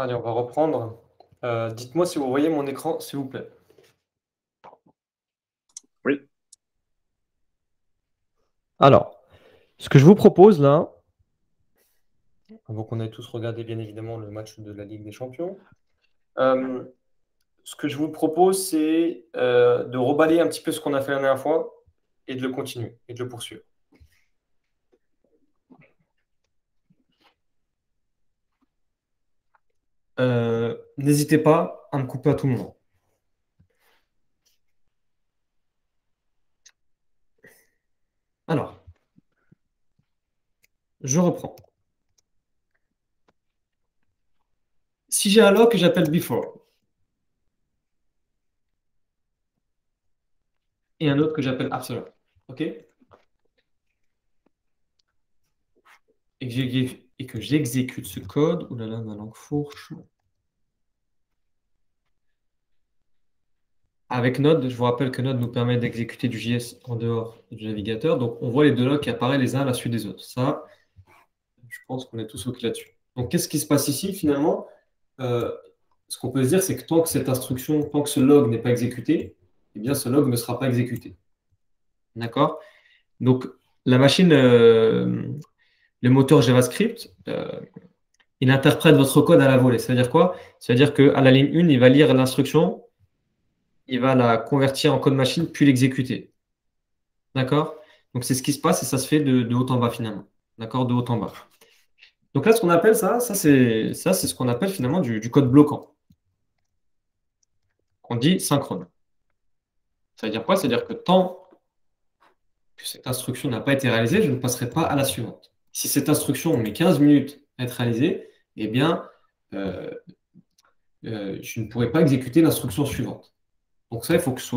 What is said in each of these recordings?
Allez, on va reprendre. Dites-moi si vous voyez mon écran, s'il vous plaît. Oui. Alors, ce que je vous propose là, avant qu'on ait tous regardé bien évidemment le match de la Ligue des Champions, euh, ce que je vous propose, c'est de reballer un petit peu ce qu'on a fait la dernière fois et de le continuer et de le poursuivre. N'hésitez pas à me couper à tout moment. Alors, je reprends. Si j'ai un lock, j'appelle before. Et un autre que j'appelle after. OK? Et que j'exécute ce code. Ouh là là, ma langue fourche. Avec Node, je vous rappelle que Node nous permet d'exécuter du JS en dehors du navigateur. Donc, on voit les deux logs qui apparaissent les uns à la suite des autres. Ça, je pense qu'on est tous OK là-dessus. Donc, qu'est-ce qui se passe ici finalement? Euh, Ce qu'on peut se dire, c'est que tant que cette instruction, tant que ce log n'est pas exécuté, eh bien, ce log ne sera pas exécuté. D'accord? Donc, la machine, le moteur JavaScript, il interprète votre code à la volée. C'est-à-dire quoi? C'est-à-dire qu'à la ligne 1, il va lire l'instruction, il va la convertir en code machine, puis l'exécuter. D'accord? Donc, c'est ce qui se passe et ça se fait de haut en bas finalement. D'accord? De haut en bas. Donc là, ce qu'on appelle c'est ce qu'on appelle finalement du code bloquant. On dit synchrone. Ça veut dire quoi? C'est-à-dire que tant que cette instruction n'a pas été réalisée, je ne passerai pas à la suivante. Si cette instruction met 15 minutes à être réalisée, eh bien, euh, je ne pourrai pas exécuter l'instruction suivante. Donc ça, il faut que ce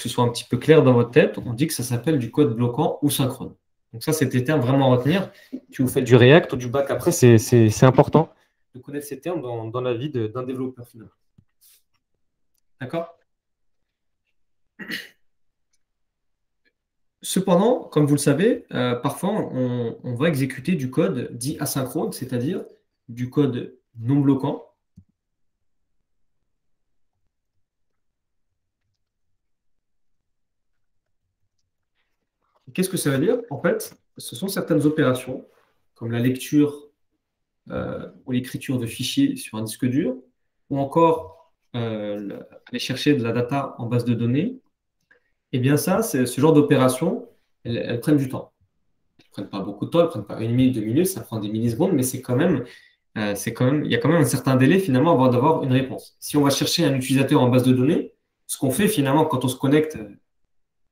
soit un petit peu clair dans votre tête. On dit que ça s'appelle du code bloquant ou synchrone. Donc ça, c'est des termes vraiment à retenir. Si vous faites du React ou du back après, c'est important de connaître ces termes dans la vie d'un développeur final. D'accord? Cependant, comme vous le savez, parfois on va exécuter du code dit asynchrone, c'est-à-dire du code non bloquant. Qu'est-ce que ça veut dire? En fait, ce sont certaines opérations, comme la lecture ou l'écriture de fichiers sur un disque dur, ou encore aller chercher de la data en base de données. Eh bien ça, c'est ce genre d'opérations, elles prennent du temps. Elles ne prennent pas beaucoup de temps, elles ne prennent pas une minute, 2 minutes, ça prend des millisecondes, mais il y a quand même un certain délai finalement avant d'avoir une réponse. Si on va chercher un utilisateur en base de données, ce qu'on fait finalement quand on se connecte,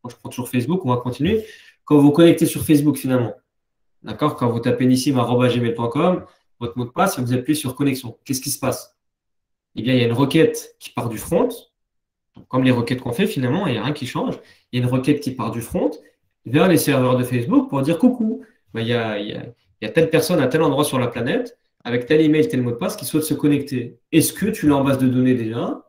moi je prends toujours Facebook, on va continuer. Quand vous vous connectez sur Facebook finalement, d'accord, quand vous tapez nissim@gmail.com, votre mot de passe, et vous appuyez sur connexion, qu'est-ce qui se passe? Eh bien, il y a une requête qui part du front, donc, comme les requêtes qu'on fait finalement, il n'y a rien qui change. Il y a une requête qui part du front vers les serveurs de Facebook pour dire coucou, ben, il y a telle personne à tel endroit sur la planète avec tel email, tel mot de passe qui souhaite se connecter. Est-ce que tu l'as en base de données déjà?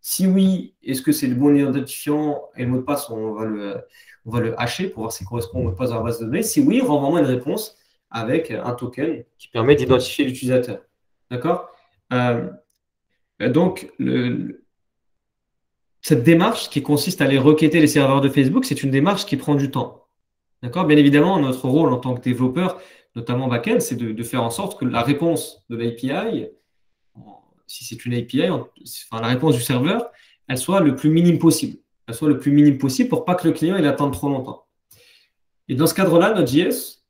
Si oui, est-ce que c'est le bon identifiant et le mot de passe, on va le hacher pour voir s'il correspond au mot de passe dans la base de données. Si oui, renvoie-moi une réponse avec un token qui permet d'identifier l'utilisateur. D'accord? Euh, donc, cette démarche qui consiste à aller requêter les serveurs de Facebook, c'est une démarche qui prend du temps. D'accord? Bien évidemment, notre rôle en tant que développeur, notamment back-end, c'est de faire en sorte que la réponse de l'API, si c'est une API, enfin, la réponse du serveur, elle soit le plus minime possible. Elle soit le plus minime possible pour pas que le client il attende trop longtemps. Et dans ce cadre-là, Node.js,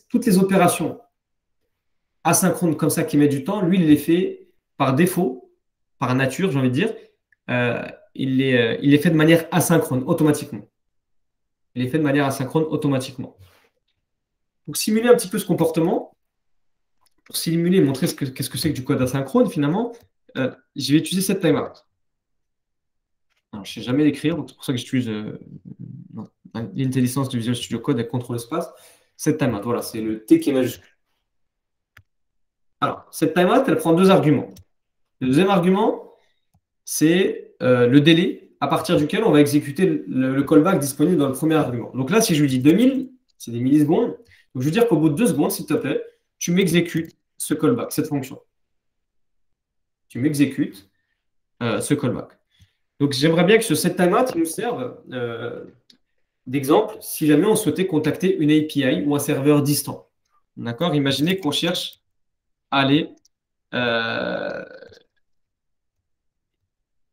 toutes les opérations asynchrones comme ça qui mettent du temps, lui, il les fait par défaut, par nature, j'ai envie de dire. Euh, il les fait de manière asynchrone, automatiquement. Il les fait de manière asynchrone automatiquement. Pour simuler un petit peu ce comportement, pour simuler et montrer qu'est-ce que c'est que du code asynchrone, finalement, je vais utiliser cette timeout. Alors, je ne sais jamais l'écrire, donc c'est pour ça que j'utilise l'intelligence du Visual Studio Code avec contrôle espace. Cette timeout, voilà, c'est le T qui est majuscule. Alors, cette timeout, elle prend deux arguments. Le deuxième argument, c'est le délai à partir duquel on va exécuter le callback disponible dans le premier argument. Donc là, si je lui dis 2000, c'est des millisecondes. Donc je veux dire qu'au bout de 2 secondes, s'il te plaît, tu m'exécutes ce callback, cette fonction. Tu m'exécutes ce callback. Donc, j'aimerais bien que ce setTimeout nous serve d'exemple si jamais on souhaitait contacter une API ou un serveur distant. D'accord? Imaginez qu'on cherche à aller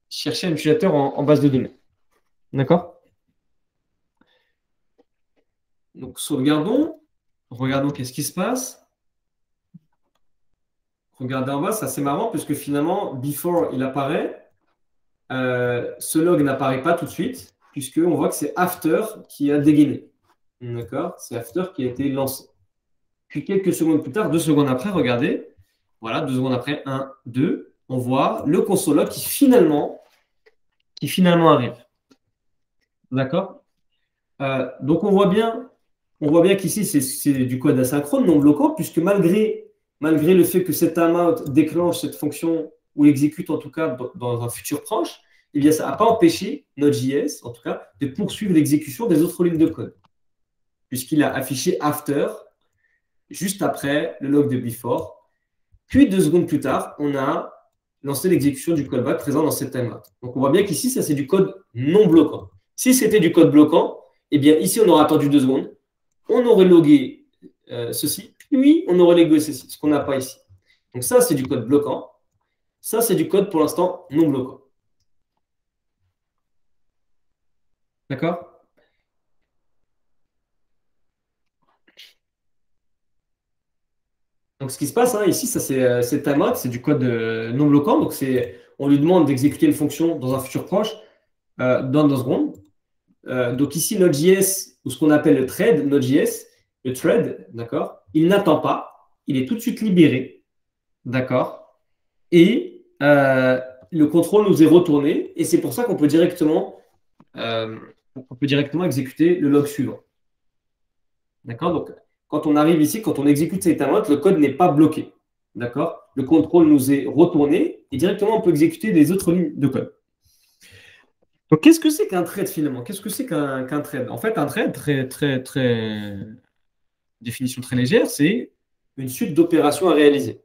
chercher un utilisateur en base de données. D'accord? Donc, sauvegardons. Regardons qu'est-ce qui se passe. Regardez en bas, c'est assez marrant puisque finalement, before, il apparaît. Ce log n'apparaît pas tout de suite puisqu'on voit que c'est after qui a dégainé. D'accord? C'est after qui a été lancé. Puis quelques secondes plus tard, 2 secondes après, regardez. Voilà, 2 secondes après, 1, 2, on voit le console log qui finalement arrive. D'accord? Donc on voit bien qu'ici, c'est du code asynchrone, non bloquant, puisque malgré le fait que cet timeout déclenche cette fonction, ou exécute en tout cas dans un futur proche, eh bien, ça n'a pas empêché Node.js, en tout cas, de poursuivre l'exécution des autres lignes de code, puisqu'il a affiché after, juste après le log de before. Puis 2 secondes plus tard, on a lancé l'exécution du callback présent dans cette timeout. Donc on voit bien qu'ici, ça c'est du code non bloquant. Si c'était du code bloquant, eh bien ici on aurait attendu 2 secondes, on aurait logué ceci, puis on aurait logué ceci, ce qu'on n'a pas ici. Donc ça c'est du code bloquant, ça c'est du code pour l'instant non bloquant. D'accord? Donc, ce qui se passe ici, ça c'est timeout, c'est du code non bloquant. Donc, on lui demande d'exécuter une fonction dans un futur proche dans 2 secondes. Donc, ici, Node.js, ou ce qu'on appelle le thread, Node.js, le thread, d'accord, il n'attend pas, il est tout de suite libéré, d'accord, et le contrôle nous est retourné, et c'est pour ça qu'on peut directement exécuter le log suivant. D'accord? Donc, quand on arrive ici, quand on exécute cette timeout, le code n'est pas bloqué. D'accord? Le contrôle nous est retourné et directement, on peut exécuter les autres lignes de code. Donc, qu'est-ce que c'est qu'un thread finalement? Qu'est-ce que c'est qu'un thread? En fait, un thread, définition très légère, c'est une suite d'opérations à réaliser.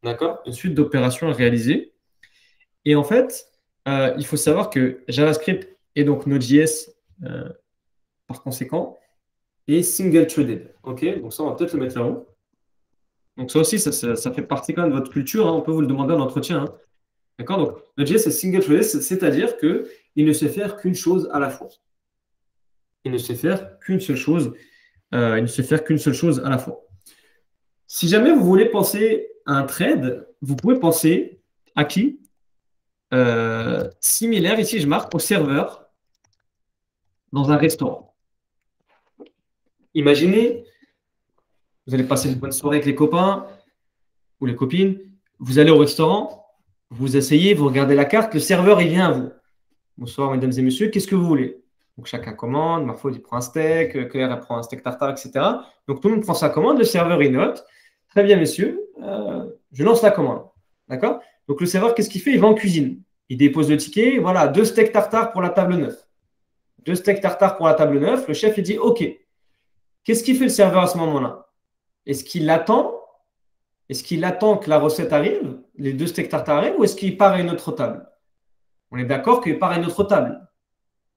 D'accord? Une suite d'opérations à réaliser. Et en fait, il faut savoir que JavaScript et donc Node.js, par conséquent, et single-threaded. OK? Donc ça, on va peut-être le mettre là-haut. Donc ça aussi, ça fait partie quand même de votre culture. On peut vous le demander en entretien. D'accord? Donc Node.js est single-threaded, c'est-à-dire qu'il ne sait faire qu'une chose à la fois. Il ne sait faire qu'une seule chose. Il ne sait faire qu'une seule chose à la fois. Si jamais vous voulez penser à un thread, vous pouvez penser à qui? Similaire, ici je marque au serveur dans un restaurant. Imaginez, vous allez passer une bonne soirée avec les copains ou les copines, vous allez au restaurant, vous asseyez, vous regardez la carte, le serveur il vient à vous. Bonsoir mesdames et messieurs, qu'est-ce que vous voulez? Donc chacun commande, Marfaud il prend un steak, Claire elle prend un steak tartare, etc. Donc tout le monde prend sa commande, le serveur il note. Très bien messieurs, je lance la commande. D'accord? Donc le serveur qu'est-ce qu'il fait? Il va en cuisine. Il dépose le ticket, voilà, 2 steaks tartare pour la table 9. 2 steaks tartare pour la table 9. Le chef il dit OK. Qu'est-ce qu'il fait le serveur à ce moment-là? Est-ce qu'il attend? Est-ce qu'il attend que la recette arrive, les 2 steaks tartare arrivent, ou est-ce qu'il part à une autre table? On est d'accord qu'il part à une autre table.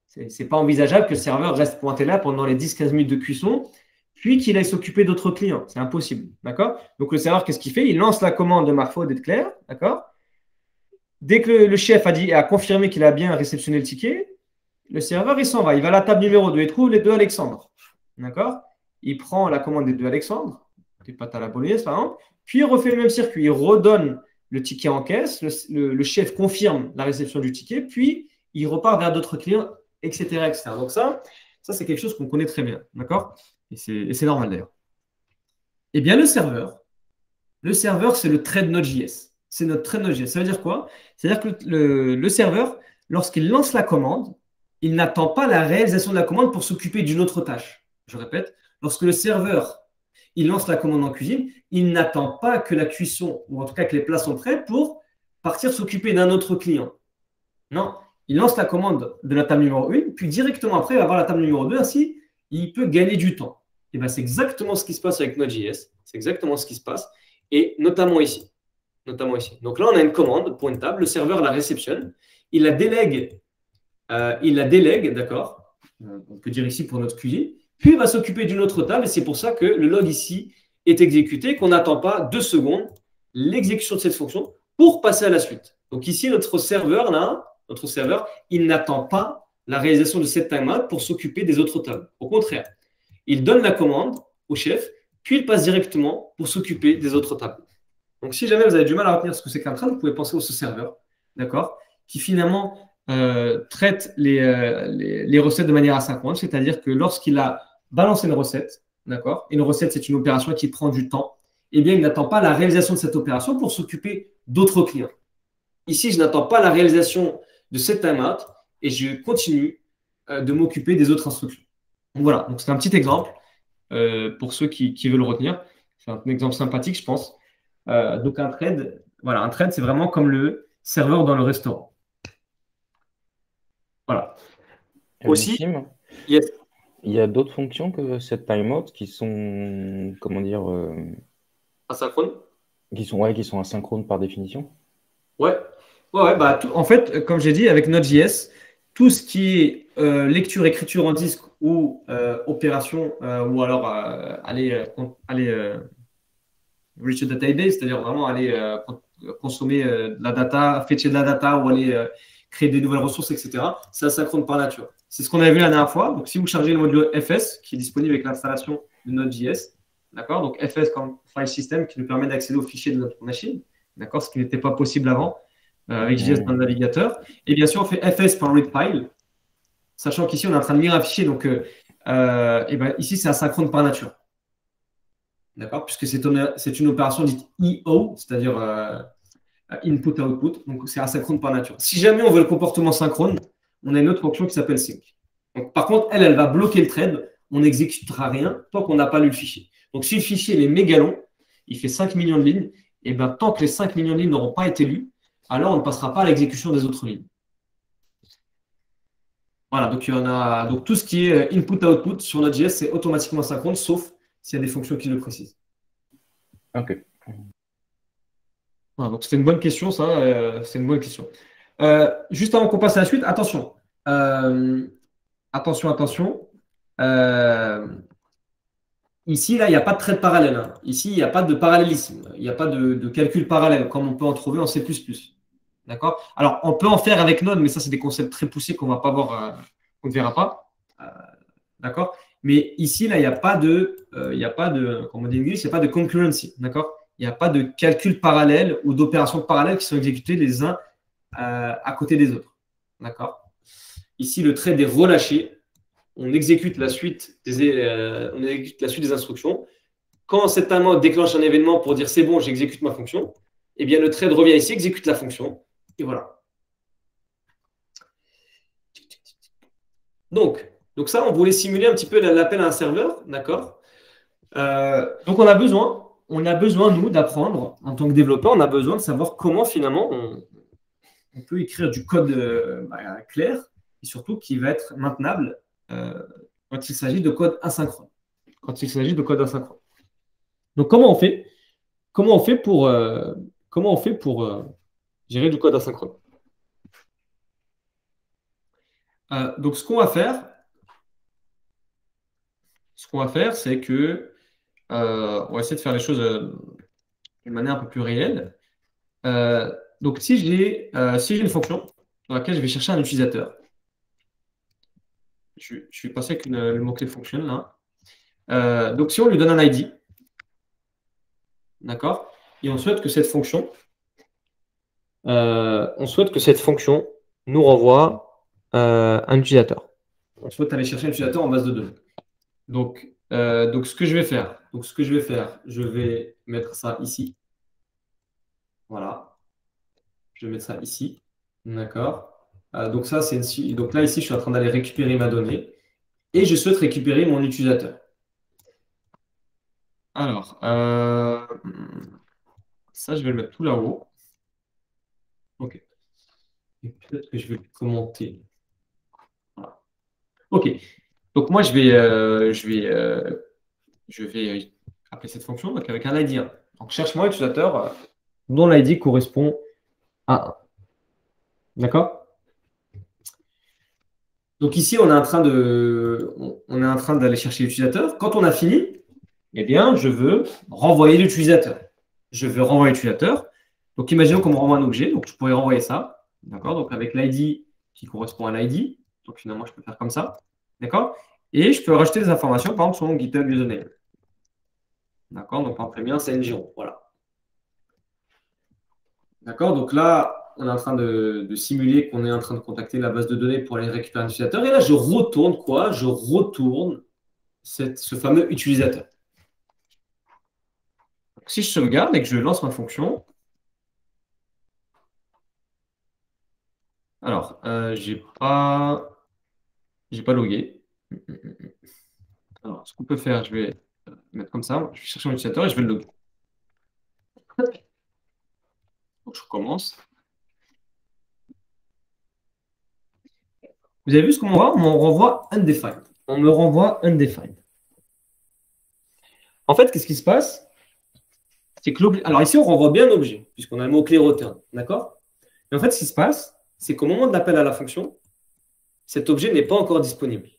Ce n'est pas envisageable que le serveur reste pointé là pendant les 10-15 minutes de cuisson, puis qu'il aille s'occuper d'autres clients. C'est impossible. D'accord? Donc le serveur, qu'est-ce qu'il fait? Il lance la commande de Marfaud et de Claire. D'accord? Dès que le chef a confirmé qu'il a bien réceptionné le ticket, le serveur, il s'en va. Il va à la table numéro 2 et trouve les 2 Alexandre. D'accord? Il prend la commande des 2 Alexandre, des pâtes à la bolognaise par exemple, puis il refait le même circuit. Il redonne le ticket en caisse, le chef confirme la réception du ticket, puis il repart vers d'autres clients, etc. etc. Donc ça c'est quelque chose qu'on connaît très bien. D'accord? Et c'est normal d'ailleurs. Eh bien, le serveur, c'est le thread Node.js. C'est notre thread Node.js. Ça veut dire quoi? C'est-à-dire que le serveur, lorsqu'il lance la commande, il n'attend pas la réalisation de la commande pour s'occuper d'une autre tâche. Je répète, lorsque le serveur il lance la commande en cuisine, il n'attend pas que la cuisson, ou en tout cas que les plats sont prêts pour partir s'occuper d'un autre client. Non, il lance la commande de la table numéro 1, puis directement après, il va avoir la table numéro 2, ainsi, il peut gagner du temps. Et bien, c'est exactement ce qui se passe avec Node.js. C'est exactement ce qui se passe. et notamment ici. Notamment ici. Donc là, on a une commande pour une table. Le serveur la réceptionne. Il la délègue, d'accord? On peut dire ici pour notre QI. Puis il va s'occuper d'une autre table. Et c'est pour ça que le log ici est exécuté, qu'on n'attend pas 2 secondes l'exécution de cette fonction pour passer à la suite. Donc ici, notre serveur, il n'attend pas la réalisation de cette timeout pour s'occuper des autres tables. Au contraire, il donne la commande au chef, puis il passe directement pour s'occuper des autres tables. Donc si jamais vous avez du mal à retenir ce que c'est qu'un thread, vous pouvez penser au serveur, d'accord, qui finalement traite les recettes de manière asynchrone, c'est-à-dire que lorsqu'il a balancé une recette, d'accord, une recette, c'est une opération qui prend du temps, eh bien, il n'attend pas la réalisation de cette opération pour s'occuper d'autres clients. Ici, je n'attends pas la réalisation de cette timeout et je continue de m'occuper des autres instructions. Donc voilà, donc c'est un petit exemple pour ceux qui veulent le retenir. C'est un exemple sympathique, je pense. Donc un thread, voilà, un thread, c'est vraiment comme le serveur dans le restaurant. Voilà. Aussi, Sim, yes. il y a d'autres fonctions que cette timeout qui sont, comment dire, Asynchrone. qui sont asynchrones par définition. Ouais. Ouais, bah, en fait, comme j'ai dit, avec Node.js, tout ce qui est lecture, écriture en disque ou opération, ou alors aller reach a database, c'est-à-dire vraiment aller consommer de la data, fetcher de la data ou aller créer des nouvelles ressources, etc. C'est asynchrone par nature. C'est ce qu'on avait vu la dernière fois. Donc, si vous chargez le module FS, qui est disponible avec l'installation de Node.js, d'accord? Donc, FS comme file system qui nous permet d'accéder aux fichiers de notre machine, d'accord? Ce qui n'était pas possible avant avec JS dans le navigateur. Et bien sûr, on fait FS par read file, sachant qu'ici, on est en train de lire un fichier. Donc, et ben, ici, c'est asynchrone par nature. D'accord? Puisque c'est une opération dite EO, c'est-à-dire input-output. Donc, c'est asynchrone par nature. Si jamais on veut le comportement synchrone, on a une autre fonction qui s'appelle sync. Donc, par contre, elle va bloquer le thread. On n'exécutera rien tant qu'on n'a pas lu le fichier. Donc, si le fichier il est méga long, il fait 5 millions de lignes, et bien tant que les 5 millions de lignes n'auront pas été lues, alors on ne passera pas à l'exécution des autres lignes. Voilà, donc il y en a. Donc tout ce qui est input-output sur Node.js, c'est automatiquement synchrone, sauf s'il y a des fonctions qui le précisent. Ok. Voilà, donc c'était une bonne question, ça. C'est une bonne question. Juste avant qu'on passe à la suite, attention. Attention. Euh, Ici, là, il n'y a pas de trait parallèle, hein. Ici, il n'y a pas de parallélisme. Il n'y a pas de calcul parallèle, comme on peut en trouver en C++. D'accord? Alors, on peut en faire avec Node, mais ça, c'est des concepts très poussés qu'on ne va pas voir, qu'on ne verra pas. D'accord? Mais ici, là, il n'y a pas comme on dit en anglais, il n'y a pas de concurrency. D'accord? Il n'y a pas de calcul parallèle ou d'opérations parallèles qui sont exécutées les uns à côté des autres. D'accord? Ici, le trait est relâché. On exécute la suite des instructions. Quand cette timeout déclenche un événement pour dire c'est bon, j'exécute ma fonction, eh bien le thread revient ici, exécute la fonction, et voilà. Donc ça, on voulait simuler un petit peu l'appel à un serveur, d'accord? Donc on a besoin, nous, d'apprendre, en tant que développeur, on a besoin de savoir comment finalement on peut écrire du code clair, et surtout qui va être maintenable quand il s'agit de code asynchrone. Donc comment on fait? Comment on fait pour gérer du code asynchrone? Donc ce qu'on va faire, c'est que on va essayer de faire les choses d'une manière un peu plus réelle. Donc si j'ai une fonction dans laquelle je vais chercher un utilisateur, je vais passer avec le mot-clé function là. Donc si on lui donne un ID, d'accord, et on souhaite que cette fonction nous renvoie un utilisateur. On souhaite aller chercher un utilisateur en base de données. Donc ce que je vais faire, je vais mettre ça ici. Voilà. Je vais mettre ça ici. D'accord. Donc ça, donc là, ici, je suis en train d'aller récupérer ma donnée et je souhaite récupérer mon utilisateur. Alors, ça, je vais le mettre tout là-haut. OK. Et peut-être que je vais le commenter. Voilà. OK. Donc moi, je vais appeler cette fonction donc avec un ID1. Donc, cherche-moi un utilisateur dont l'ID correspond à 1. D'accord? Donc ici, on est en train d'aller chercher l'utilisateur. Quand on a fini, eh bien, je veux renvoyer l'utilisateur. Je veux renvoyer l'utilisateur. Donc, imaginons qu'on me renvoie un objet. Donc, je pourrais renvoyer ça. D'accord? Donc, avec l'ID qui correspond à l'ID. Donc, finalement, je peux faire comme ça. D'accord? Et je peux rajouter des informations, par exemple, sur mon GitHub username. D'accord? Donc, par exemple, le mien, c'est Ngiro. Voilà. D'accord? Donc là, on est en train de simuler qu'on est en train de contacter la base de données pour aller récupérer un utilisateur. Et là, je retourne quoi? Je retourne ce fameux utilisateur. Donc, si je sauvegarde et que je lance ma fonction, alors, j'ai pas logué. Alors, ce qu'on peut faire, je vais mettre comme ça. Je vais chercher mon utilisateur et je vais le loguer. Donc, je recommence. Vous avez vu ce qu'on m'envoie? On m'en renvoie undefined. On me renvoie undefined. En fait, qu'est-ce qui se passe? C'est que l'objet. Alors ici, on renvoie bien un objet, puisqu'on a le mot-clé return. D'accord? Mais en fait, ce qui se passe, c'est qu'au moment de l'appel à la fonction, cet objet n'est pas encore disponible.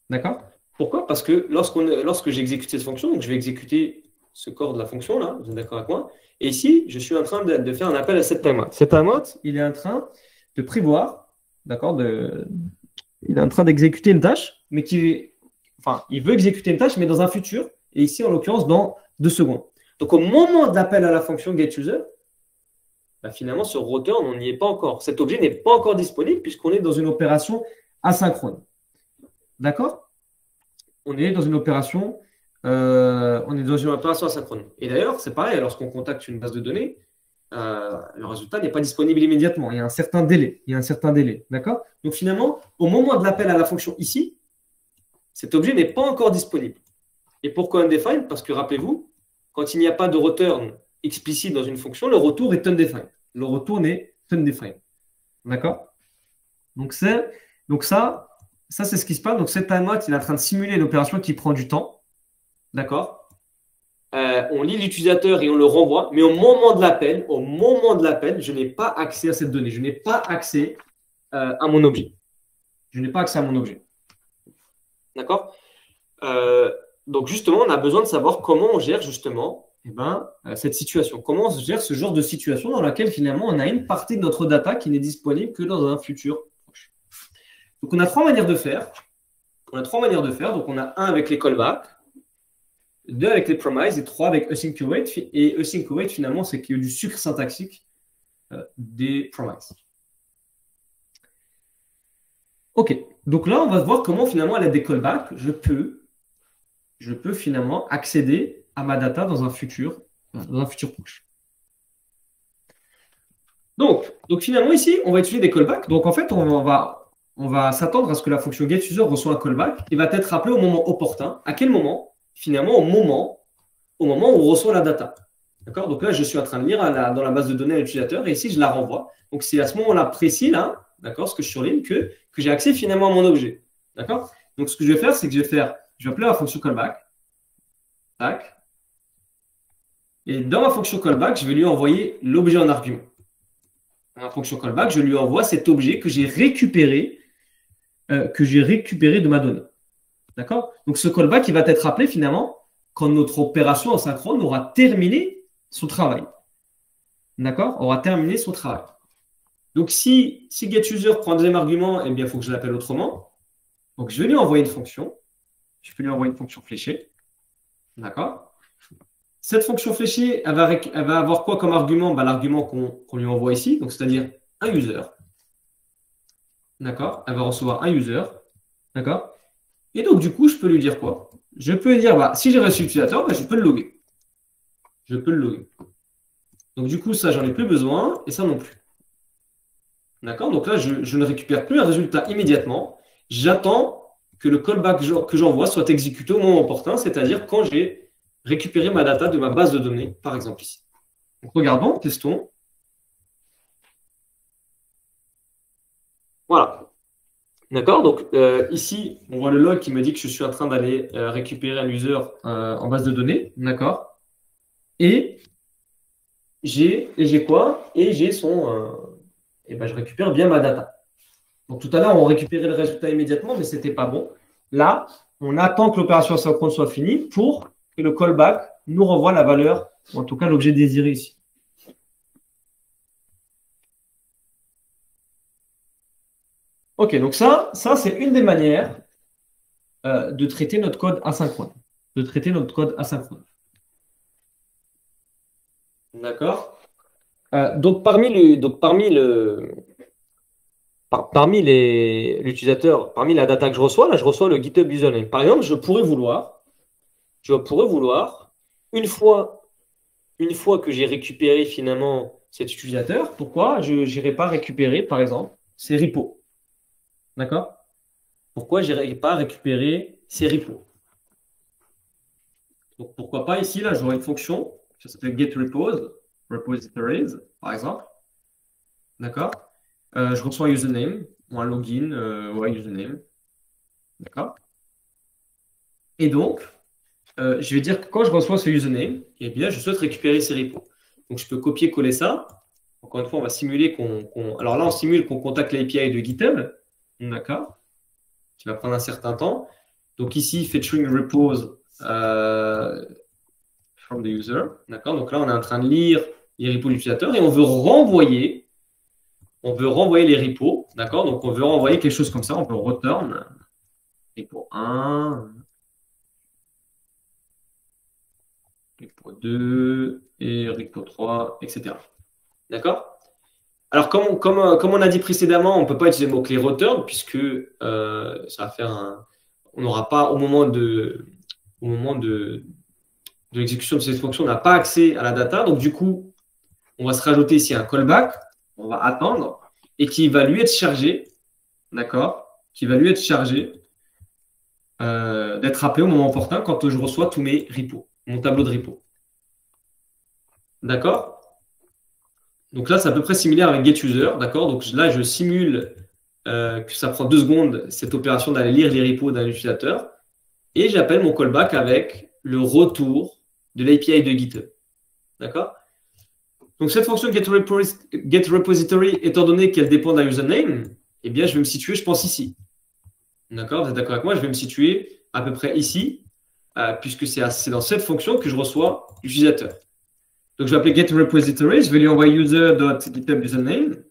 D'accord? Pourquoi? Parce que lorsque j'exécute cette fonction, donc je vais exécuter ce corps de la fonction, là, vous êtes d'accord avec moi? Et ici, je suis en train de faire un appel à cette timeout. Cette timeout, il est en train de prévoir, d'accord, il est en train d'exécuter une tâche, mais il veut exécuter une tâche, mais dans un futur, et ici, en l'occurrence, dans 2 secondes. Donc, au moment d'appel à la fonction getUser, bah, finalement, sur return, on n'y est pas encore. Cet objet n'est pas encore disponible puisqu'on est dans une opération asynchrone. D'accord? On est dans une opération asynchrone. Et d'ailleurs, c'est pareil, lorsqu'on contacte une base de données, le résultat n'est pas disponible immédiatement. Il y a un certain délai. D'accord? Donc finalement, au moment de l'appel à la fonction ici, cet objet n'est pas encore disponible. Et pourquoi undefined? Parce que rappelez-vous, quand il n'y a pas de return explicite dans une fonction, le retour est undefined. Le retour est undefined. D'accord? Donc ça, c'est ce qui se passe. Donc cette timeout, il est en train de simuler une opération qui prend du temps. D'accord? On lit l'utilisateur et on le renvoie, mais au moment de l'appel, je n'ai pas accès à cette donnée. Je n'ai pas accès à mon objet. D'accord? Donc justement, on a besoin de savoir comment on gère justement cette situation. Comment on gère ce genre de situation dans laquelle finalement on a une partie de notre data qui n'est disponible que dans un futur proche. Donc on a 3 manières de faire. Donc on a 1 avec les callbacks, 2 avec les promises et 3 avec async await. Et async await finalement c'est qu'il y a du sucre syntaxique des promises. Ok, donc là on va voir comment finalement à l'aide des callbacks je peux finalement accéder à ma data dans un futur proche. Donc finalement ici, on va utiliser des callbacks. Donc en fait, on va s'attendre à ce que la fonction getUser reçoit un callback et va être rappelé au moment opportun. À quel moment? Finalement, au moment où on reçoit la data. D'accord? Donc là, je suis en train de lire dans la base de données à l'utilisateur et ici, je la renvoie. Donc c'est à ce moment-là précis, là, d'accord, ce que je surligne, que j'ai accès finalement à mon objet. D'accord? Donc ce que je vais faire, c'est que je vais appeler la fonction callback. Tac. Et dans ma fonction callback, je vais lui envoyer l'objet en argument. Dans ma fonction callback, je lui envoie cet objet que j'ai récupéré de ma donnée. D'accord? Donc ce callback, il va être appelé finalement quand notre opération en synchrone aura terminé son travail. D'accord? Aura terminé son travail. Donc si getUser prend un deuxième argument, eh bien, il faut que je l'appelle autrement. Donc je vais lui envoyer une fonction. Je peux lui envoyer une fonction fléchée. D'accord? Cette fonction fléchée, elle va avoir quoi comme argument? L'argument qu'on lui envoie ici, donc c'est-à-dire un user. D'accord? Elle va recevoir un user. D'accord? Et donc, du coup, je peux lui dire quoi? Je peux lui dire, si j'ai reçu l'utilisateur, je peux le loguer. Donc, du coup, ça, j'en ai plus besoin, et ça non plus. D'accord? Donc là, je ne récupère plus un résultat immédiatement. J'attends que le callback que j'envoie soit exécuté au moment opportun, c'est-à-dire quand j'ai récupéré ma data de ma base de données, par exemple ici. Donc, regardons, testons. Voilà. D'accord? Donc ici, on voit le log qui me dit que je suis en train d'aller récupérer un user en base de données. D'accord? Et j'ai quoi? Et j'ai son. Et ben, je récupère bien ma data. Donc tout à l'heure, on récupérait le résultat immédiatement, mais ce n'était pas bon. Là, on attend que l'opération asynchrone soit finie pour que le callback nous renvoie la valeur, ou en tout cas l'objet désiré ici. OK, donc ça c'est une des manières de traiter notre code asynchrone. De traiter notre code asynchrone. D'accord? Donc parmi l'utilisateur, parmi la data que je reçois, là, je reçois le GitHub username. Par exemple, je pourrais vouloir, une fois, une fois que j'ai récupéré finalement cet utilisateur, pourquoi je n'irai pas récupérer, par exemple, ses repos? D'accord? Pourquoi je n'irai pas récupérer ses repos? Donc, pourquoi pas ici, là, j'aurai une fonction qui s'appelle getRepos, repositories, par exemple. D'accord? Je reçois un username ou un login ou un username. D'accord? Et donc, je vais dire que quand je reçois ce username, eh bien, je souhaite récupérer ces repos. Donc, je peux copier-coller ça. Encore une fois, on va simuler Alors là, on simule qu'on contacte l'API de GitHub. D'accord? Qui va prendre un certain temps. Donc ici, fetching repos from the user. D'accord? Donc là, on est en train de lire les repos de l'utilisateur et on veut renvoyer les repos. D'accord? Donc on veut renvoyer quelque chose comme ça. On peut return repo 1, repo 2 et repo 3, etc. D'accord? Alors, comme on a dit précédemment, on ne peut pas utiliser le mot-clé return puisque ça va faire on n'aura pas, au moment de l'exécution de cette fonction, on n'a pas accès à la data. Donc, du coup, on va se rajouter ici un callback. On va attendre et qui va lui être chargé, d'accord? Qui va lui être chargé d'être appelé au moment opportun quand je reçois tous mes repos, mon tableau de repos. D'accord? Donc là, c'est à peu près similaire avec getUser, d'accord? Donc là, je simule que ça prend 2 secondes, cette opération d'aller lire les repos d'un utilisateur, et j'appelle mon callback avec le retour de l'API de GitHub. D'accord? Donc cette fonction getRepository, étant donné qu'elle dépend d'un username, eh bien, je vais me situer, je pense, ici. D'accord? Vous êtes d'accord avec moi? Je vais me situer à peu près ici, puisque c'est dans cette fonction que je reçois l'utilisateur. Donc, je vais appeler getRepository, je vais lui envoyer user.github username.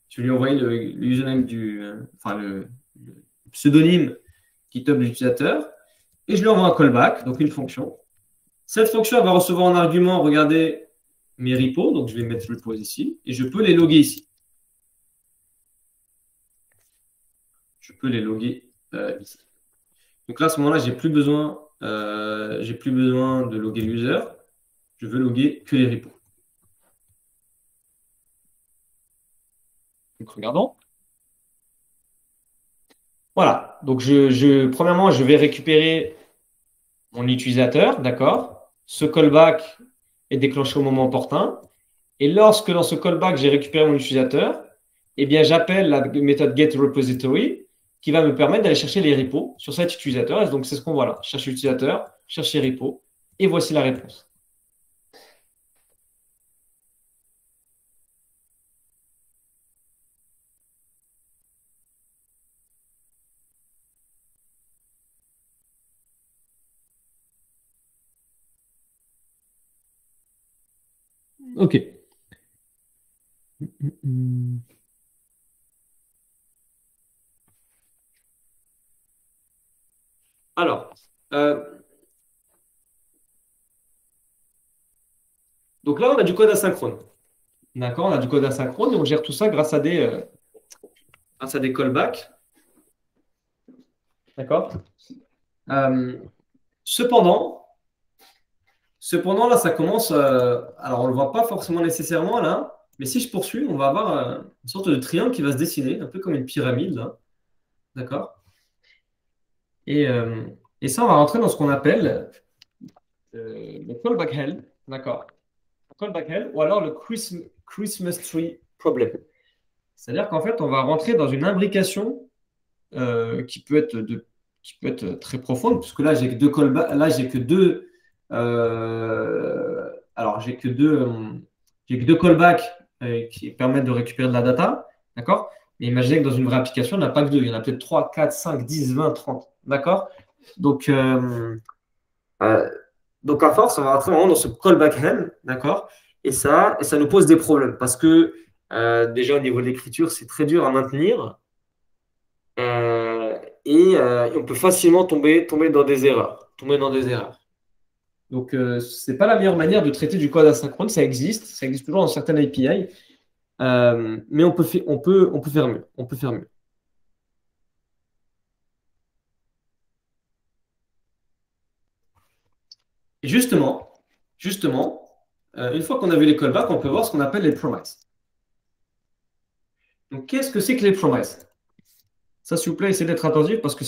Je vais lui envoyer le username le pseudonyme GitHub de l'utilisateur. Et je lui envoie un callback, donc une fonction. Cette fonction va recevoir en argument, regardez, mes repos. Donc, je vais mettre repos ici. Et je peux les loguer ici. Je peux les loguer ici. Donc là, à ce moment-là, j'ai plus besoin de loguer l'user. Je veux loguer que les repos. Donc, regardons. Voilà. Donc, premièrement, je vais récupérer mon utilisateur, d'accord? Ce callback est déclenché au moment opportun. Et lorsque dans ce callback, j'ai récupéré mon utilisateur, eh bien, j'appelle la méthode getRepository qui va me permettre d'aller chercher les repos sur cet utilisateur. Et donc, c'est ce qu'on voit là. Cherche l'utilisateur, cherche les repos. Et voici la réponse. OK. Alors, donc là, on a du code asynchrone. D'accord, on a du code asynchrone et on gère tout ça grâce à des callbacks. D'accord? Cependant, là, ça commence. Alors, on ne le voit pas forcément nécessairement là, mais si je poursuis, on va avoir une sorte de triangle qui va se dessiner, un peu comme une pyramide là. D'accord? Et ça, on va rentrer dans ce qu'on appelle le callback hell. D'accord? Le callback hell ou alors le Christmas tree problem. C'est-à-dire qu'en fait, on va rentrer dans une imbrication qui peut être très profonde, puisque là, j'ai que deux callbacks, là, j'ai que deux, alors j'ai que deux callbacks qui permettent de récupérer de la data, d'accord? Mais imaginez que dans une vraie application, il n'y en a pas que deux, il y en a peut-être 3, 4, 5, 10, 20, 30, d'accord? Donc, euh, donc, à force, on va rentrer vraiment dans ce callback hand, d'accord? Et ça nous pose des problèmes parce que déjà au niveau de l'écriture, c'est très dur à maintenir et on peut facilement tomber dans des erreurs. Tomber dans des erreurs. Donc, ce n'est pas la meilleure manière de traiter du code asynchrone. Ça existe toujours dans certaines API, mais on peut faire mieux. On peut faire mieux. Et justement, une fois qu'on a vu les callbacks, on peut voir ce qu'on appelle les promises. Donc, qu'est-ce que c'est que les promises? Ça, s'il vous plaît, essayez d'être attentif parce que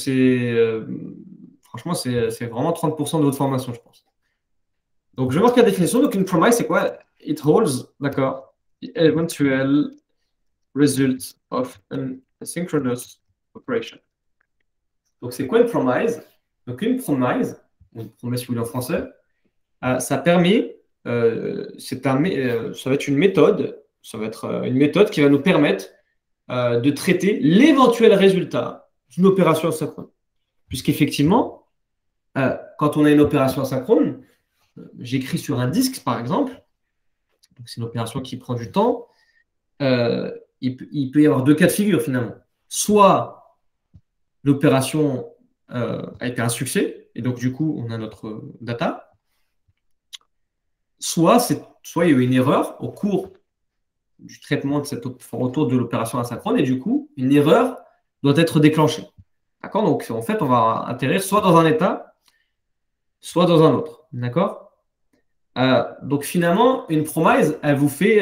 franchement, c'est vraiment 30% de votre formation, je pense. Donc, je vais voir la définition. Donc, une promise, c'est quoi? It holds, d'accord, the eventual result of an asynchronous operation. Donc, c'est quoi une promise? Donc, une promesse si vous voulez en français, ça permet, ça va être une méthode, une méthode qui va nous permettre de traiter l'éventuel résultat d'une opération asynchrone. Puisqu'effectivement, quand on a une opération asynchrone, j'écris sur un disque, par exemple, donc c'est une opération qui prend du temps, il peut y avoir deux cas de figure finalement. Soit l'opération a été un succès, et donc du coup, on a notre data, soit il y a eu une erreur au cours du traitement de autour de l'opération asynchrone, et du coup, une erreur doit être déclenchée. D'accord? Donc, en fait, on va atterrir soit dans un état, soit dans un autre. D'accord? Donc, finalement, une promise, elle vous fait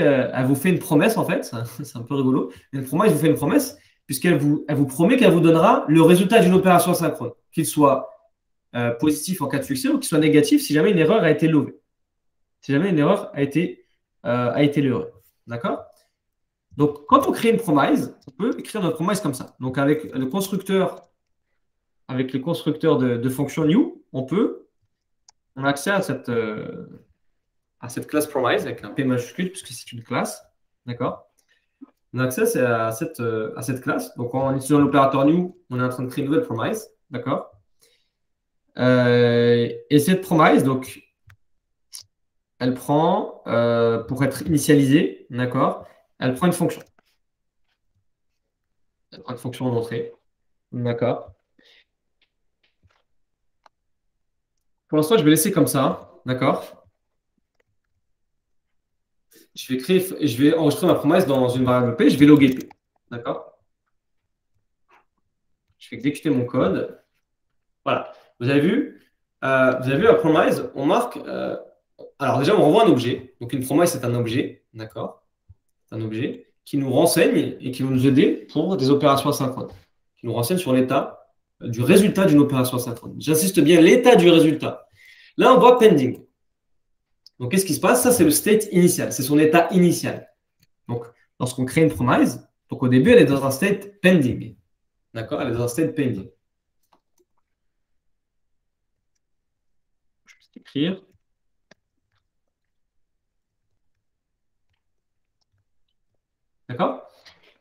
une promesse, en fait. C'est un peu rigolo. Une promise vous fait une promesse, elle vous promet qu'elle vous donnera le résultat d'une opération asynchrone, qu'il soit positif en cas de succès ou qu'il soit négatif si jamais une erreur a été levée. Si jamais une erreur a été levée. D'accord? Donc, quand on crée une promise, on peut écrire notre promise comme ça. Donc, avec le constructeur de fonction new, on a accès à cette classe promise avec un P majuscule puisque c'est une classe. D'accord? On a accès à cette classe. Donc, en utilisant l'opérateur new, on est en train de créer une nouvelle promise. D'accord? Et cette promise, donc, elle prend, pour être initialisée, d'accord, elle prend une fonction. Elle prend une fonction d'entrée. D'accord. Pour l'instant, je vais laisser comme ça. D'accord. Je vais enregistrer ma promesse dans une variable P. Je vais loguer P. D'accord. Je vais exécuter mon code. Voilà. Vous avez vu la promise, on marque. Alors, déjà, on renvoie un objet. Donc, une promesse, c'est un objet. D'accord. C'est un objet qui nous renseigne et qui va nous aider pour des opérations asynchrones. Qui nous renseigne sur l'état du résultat d'une opération asynchrone. J'insiste bien, l'état du résultat. Là, on voit pending. Donc, qu'est-ce qui se passe? Ça, c'est le state initial. C'est son état initial. Donc, lorsqu'on crée une promise, donc au début, elle est dans un state pending. D'accord? Elle est dans un state pending. Je vais écrire. D'accord?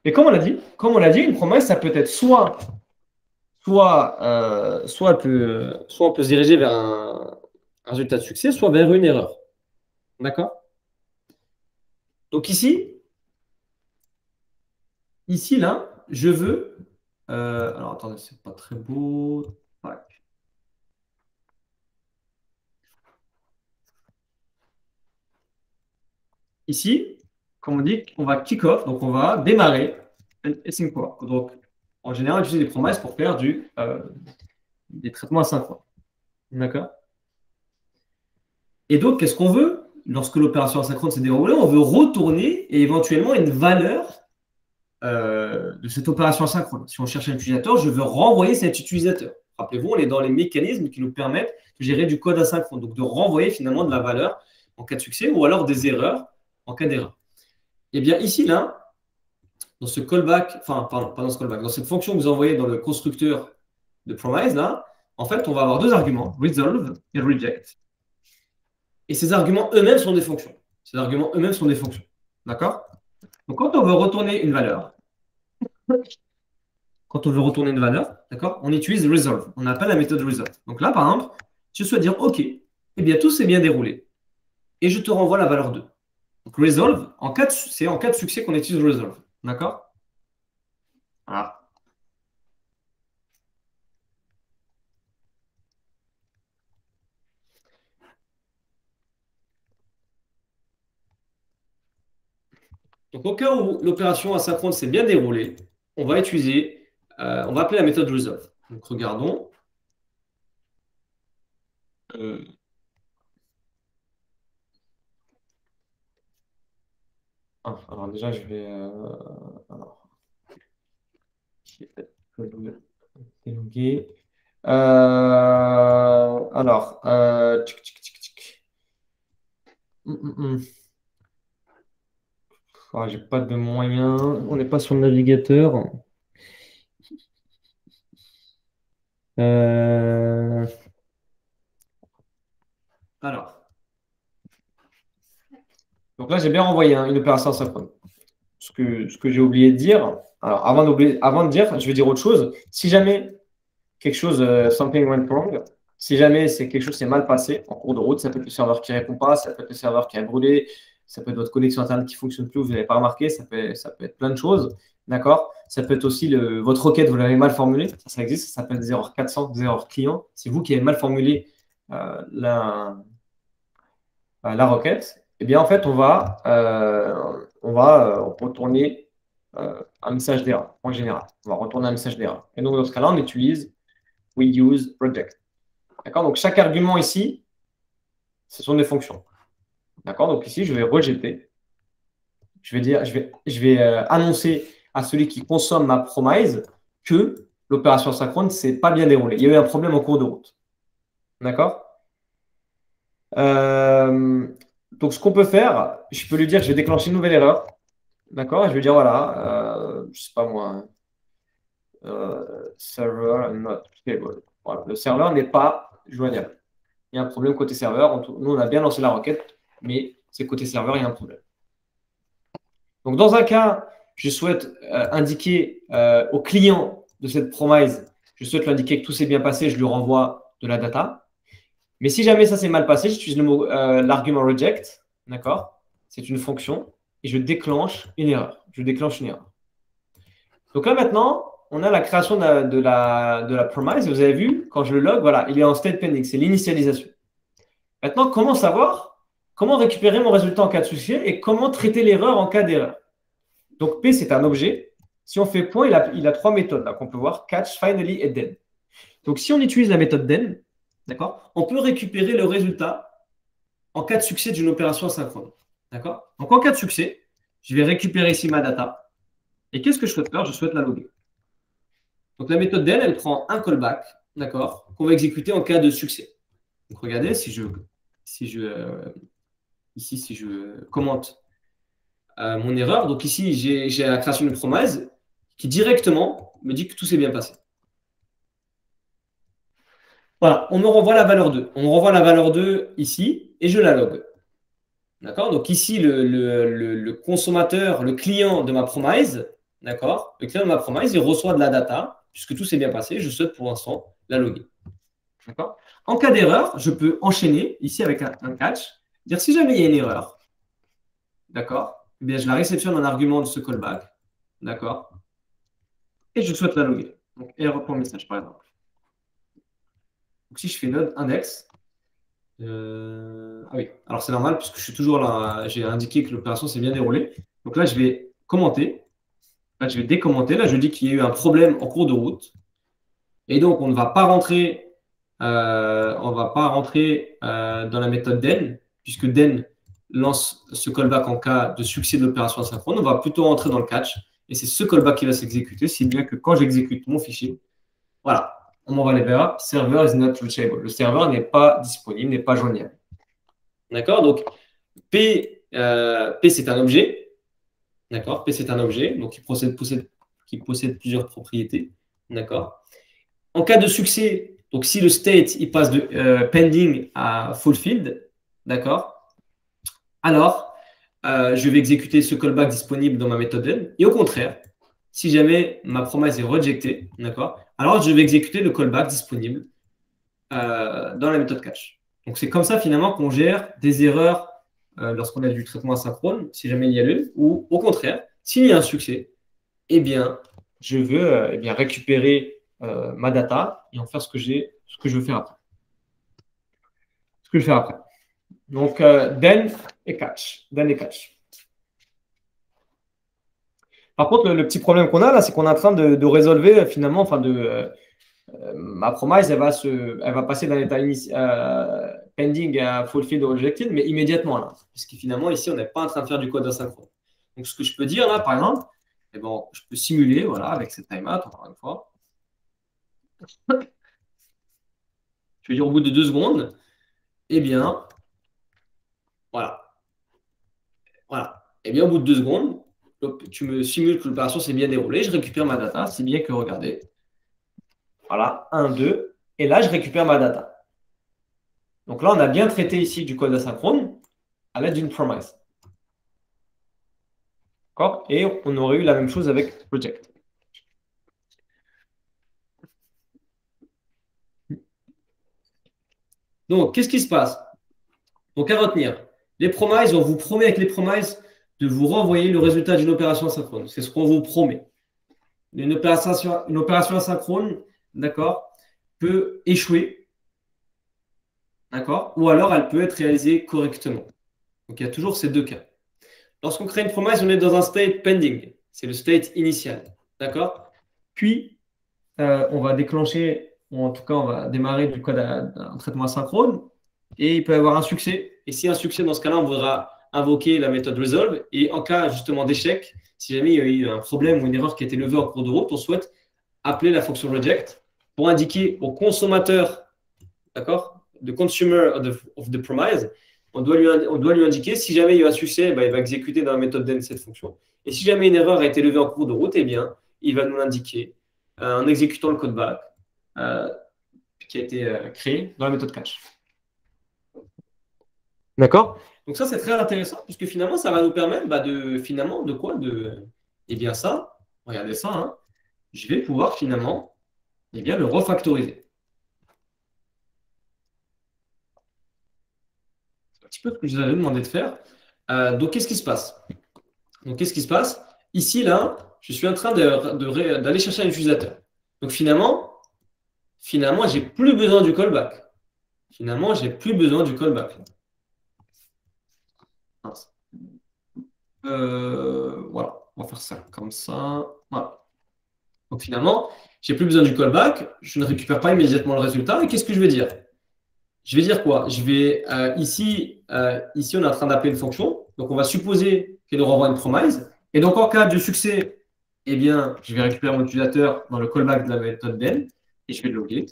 Et comme on l'a dit, une promesse, ça peut être soit on peut se diriger vers un résultat de succès, soit vers une erreur. D'accord? Donc ici, là, je veux. Alors, attendez, c'est pas très beau. Tac. Ici, comme on dit, on va kick off, donc on va démarrer un async work. Donc, en général, j'utilise des promesses pour faire des traitements asynchrones. D'accord? Et donc, qu'est-ce qu'on veut? Lorsque l'opération asynchrone s'est déroulée, on veut retourner et éventuellement une valeur de cette opération asynchrone. Si on cherche un utilisateur, je veux renvoyer cet utilisateur. Rappelez-vous, on est dans les mécanismes qui nous permettent de gérer du code asynchrone, donc de renvoyer finalement de la valeur en cas de succès ou alors des erreurs en cas d'erreur. Eh bien, ici, là, dans ce callback, enfin, pardon, pas dans ce callback, dans cette fonction que vous envoyez dans le constructeur de promise, là, en fait, on va avoir deux arguments, resolve et reject. Et ces arguments eux-mêmes sont des fonctions. Ces arguments eux-mêmes sont des fonctions. D'accord? Donc, quand on veut retourner une valeur, d'accord, on utilise resolve. On appelle la méthode resolve. Donc là, par exemple, je souhaite dire OK, eh bien, tout s'est bien déroulé. Et je te renvoie la valeur 2. Donc, resolve, c'est en cas de succès qu'on utilise resolve. D'accord? Voilà. Donc, au cas où l'opération asynchrone s'est bien déroulée, on va on va appeler la méthode resolve. Donc, regardons. Euh, alors déjà, je vais. Alors, déloguer. Tic. J'ai pas de moyens. On n'est pas sur le navigateur. Euh, Alors. Donc là, j'ai bien renvoyé une opération asynchrone. Ce que j'ai oublié de dire. Alors, avant de dire, je vais dire autre chose. Si jamais quelque chose, something went wrong, si jamais c'est quelque chose qui s'est mal passé en cours de route, ça peut être le serveur qui ne répond pas, ça peut être le serveur qui a brûlé, ça peut être votre connexion Internet qui ne fonctionne plus, vous n'avez pas remarqué, ça peut être plein de choses. D'accord? Ça peut être aussi votre requête, vous l'avez mal formulée, ça existe, ça s'appelle des erreurs 400, des erreurs clients. C'est vous qui avez mal formulé la requête. Eh bien, en fait, on va retourner un message d'erreur en général. On va retourner un message d'erreur. Et donc, dans ce cas-là, on utilise we use reject. D'accord? Donc, chaque argument ici, ce sont des fonctions. D'accord? Donc, ici, je vais rejeter. Je vais annoncer à celui qui consomme ma promise que l'opération synchrone ne s'est pas bien déroulée. Il y a eu un problème en cours de route. D'accord? Donc, ce qu'on peut faire, je peux lui dire que je vais déclencher une nouvelle erreur. D'accord? Et je vais dire, voilà, je sais pas moi, server not stable. Voilà, le serveur n'est pas joignable. Il y a un problème côté serveur. Nous, on a bien lancé la requête, mais c'est côté serveur, il y a un problème. Donc, dans un cas, je souhaite indiquer au client de cette promise, je souhaite lui indiquer que tout s'est bien passé, je lui renvoie de la data. Mais si jamais ça s'est mal passé, j'utilise l'argument reject, d'accord? C'est une fonction, et je déclenche une erreur. Donc là, maintenant, on a la création de la promise. Vous avez vu, quand je le log, voilà, il est en state pending, c'est l'initialisation. Maintenant, comment récupérer mon résultat en cas de succès et comment traiter l'erreur en cas d'erreur? Donc, P, c'est un objet. Si on fait point, il a trois méthodes là qu'on peut voir, catch, finally et then. Donc, si on utilise la méthode then, d'accord, on peut récupérer le résultat en cas de succès d'une opération asynchrone. D'accord? Donc, en cas de succès, je vais récupérer ici ma data. Et qu'est-ce que je souhaite faire? Je souhaite la loguer. Donc, la méthode then, elle prend un callback, d'accord, qu'on va exécuter en cas de succès. Donc, regardez, si je commente mon erreur, donc ici, j'ai la création d'une promise qui directement me dit que tout s'est bien passé. Voilà, on me renvoie la valeur 2. On me renvoie la valeur 2 ici et je la log. D'accord? Donc ici, le consommateur, le client de ma promise, d'accord? Le client de ma promise, il reçoit de la data, puisque tout s'est bien passé, je souhaite pour l'instant la loguer. D'accord? En cas d'erreur, je peux enchaîner ici avec un catch, dire si jamais il y a une erreur, d'accord? Eh bien, je la réceptionne en argument de ce callback, d'accord? Et je souhaite la loguer. Donc, erreur.message, par exemple. Donc, si je fais node index, ah oui, alors c'est normal puisque je suis toujours là, j'ai indiqué que l'opération s'est bien déroulée. Donc là, je vais commenter. Là, je vais décommenter. Là, je dis qu'il y a eu un problème en cours de route. Et donc, on ne va pas rentrer, dans la méthode den, puisque den lance ce callback en cas de succès de l'opération asynchrone. On va plutôt rentrer dans le catch. Et c'est ce callback qui va s'exécuter, si bien que quand j'exécute mon fichier, voilà, on m'envoie l'erreur, server is not reachable. Le serveur n'est pas disponible, n'est pas joignable. D'accord? Donc, P c'est un objet. D'accord? P, c'est un objet, donc qui possède plusieurs propriétés. D'accord? En cas de succès, donc si le state il passe de pending à fulfilled, d'accord? Alors, je vais exécuter ce callback disponible dans ma méthode N. Et au contraire, si jamais ma promesse est rejetée, d'accord? Alors, je vais exécuter le callback disponible dans la méthode catch. Donc, c'est comme ça finalement qu'on gère des erreurs lorsqu'on a du traitement asynchrone, si jamais il y a lieu, ou au contraire, s'il y a un succès, eh bien, je veux récupérer ma data et en faire ce que je veux faire après. Ce que je fais après. Donc, then et catch. Then et catch. Par contre, le petit problème qu'on a là, c'est qu'on est en train de résolver finalement, ma promise, elle va passer d'un état pending à fulfilled ou rejected, mais immédiatement là. Parce que finalement, ici, on n'est pas en train de faire du code asynchrone. Donc, ce que je peux dire là, par exemple, je peux simuler, voilà, avec cette timeout, encore une fois. Je vais dire au bout de 2 secondes, eh bien, voilà. Voilà. Eh bien, au bout de 2 secondes, tu me simules que l'opération s'est bien déroulée, je récupère ma data, c'est bien que, regardez, voilà, 1, 2, et là, je récupère ma data. Donc là, on a bien traité ici du code asynchrone à l'aide d'une promise. D'accord? Et on aurait eu la même chose avec reject. Donc, qu'est-ce qui se passe? Donc, à retenir, les promises, on vous promet avec les promises de vous renvoyer le résultat d'une opération asynchrone. C'est ce qu'on vous promet. Une opération asynchrone, d'accord, peut échouer, d'accord, ou alors elle peut être réalisée correctement. Donc, il y a toujours ces deux cas. Lorsqu'on crée une promesse, on est dans un state pending. C'est le state initial, d'accord? Puis, on va déclencher, ou en tout cas, on va démarrer du code un traitement asynchrone, et il peut y avoir un succès. Et si un succès, dans ce cas-là, on voudra invoquer la méthode resolve. Et en cas justement d'échec, si jamais il y a eu un problème ou une erreur qui a été levée en cours de route, on souhaite appeler la fonction reject pour indiquer au consommateur, d'accord, the consumer of the promise, on doit lui indiquer si jamais il y a un succès, il va exécuter dans la méthode den cette fonction. Et si jamais une erreur a été levée en cours de route, eh bien, il va nous l'indiquer en exécutant le callback qui a été créé dans la méthode catch. D'accord? Donc ça, c'est très intéressant puisque finalement, ça va nous permettre eh bien ça, regardez ça, hein, je vais pouvoir finalement le refactoriser. C'est un petit peu ce que je vous avais demandé de faire. Donc, qu'est-ce qui se passe? Ici, là, je suis en train d'aller chercher un utilisateur. Donc, finalement, j'ai plus besoin du callback. Voilà, on va faire ça comme ça. Voilà. Donc finalement, j'ai plus besoin du callback, je ne récupère pas immédiatement le résultat. Et qu'est-ce que je vais dire? Je vais dire quoi? Je vais ici, on est en train d'appeler une fonction. Donc on va supposer qu'elle nous renvoie une promise. Et donc en cas de succès, eh bien, je vais récupérer mon utilisateur dans le callback de la méthode den et je vais le loguer.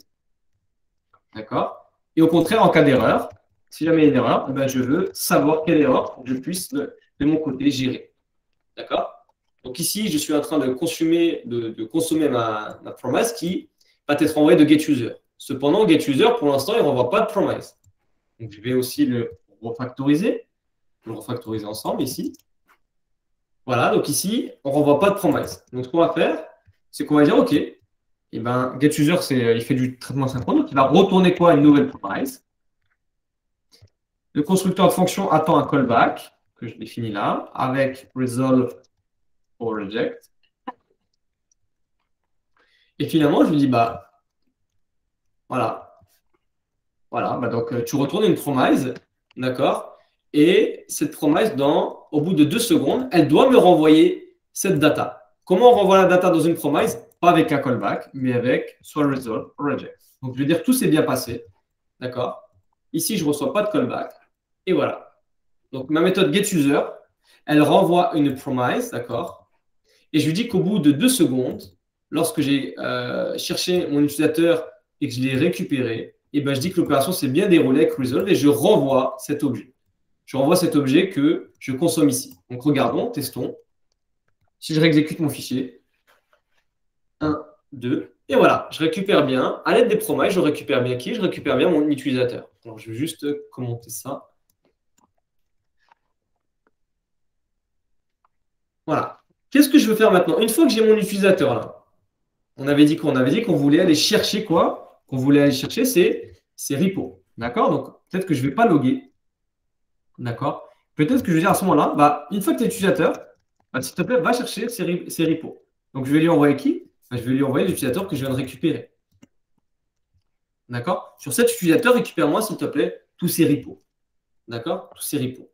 D'accord? Et au contraire, en cas d'erreur, si jamais il y a une erreur, eh bien, je veux savoir quelle erreur je puisse de mon côté gérer. D'accord? Donc ici, je suis en train de consommer ma promise qui va être envoyée de getUser. Cependant, getUser, pour l'instant, il ne renvoie pas de promise. Donc je vais aussi le refactoriser. Je vais le refactoriser ensemble ici. Voilà, donc ici, on ne renvoie pas de promise. Donc ce qu'on va faire, c'est qu'on va dire, OK, eh ben, getUser, il fait du traitement synchrone, donc il va retourner quoi? Une nouvelle promise. Le constructeur de fonction attend un callback, que je définis là, avec resolve or reject. Et finalement, je lui dis, voilà, donc tu retournes une promise, d'accord? Et cette promise, au bout de 2 secondes, elle doit me renvoyer cette data. Comment on renvoie la data dans une promise? Pas avec un callback, mais avec soit resolve ou reject. Donc, je veux dire, tout s'est bien passé, d'accord? Ici, je ne reçois pas de callback. Et voilà. Donc, ma méthode getUser, elle renvoie une promise, d'accord? Et je lui dis qu'au bout de 2 secondes, lorsque j'ai cherché mon utilisateur et que je l'ai récupéré, et ben, je dis que l'opération s'est bien déroulée avec resolve et je renvoie cet objet. Je renvoie cet objet que je consomme ici. Donc, regardons, testons. Si je réexécute mon fichier, 1, 2, et voilà, je récupère bien, à l'aide des promises, je récupère bien qui? Je récupère bien mon utilisateur. Donc, je vais juste commenter ça. Voilà. Qu'est-ce que je veux faire maintenant? Une fois que j'ai mon utilisateur là, on avait dit qu'on voulait aller chercher quoi? Qu'on voulait aller chercher ces repos. D'accord? Donc, peut-être que je ne vais pas loguer. D'accord? Peut-être que je vais dire à ce moment-là, bah, une fois que tu es utilisateur, bah, s'il te plaît, va chercher ces repos. Donc, je vais lui envoyer qui? Bah, je vais lui envoyer l'utilisateur que je viens de récupérer. D'accord? Sur cet utilisateur, récupère-moi, s'il te plaît, tous ces repos. D'accord? Tous ces repos.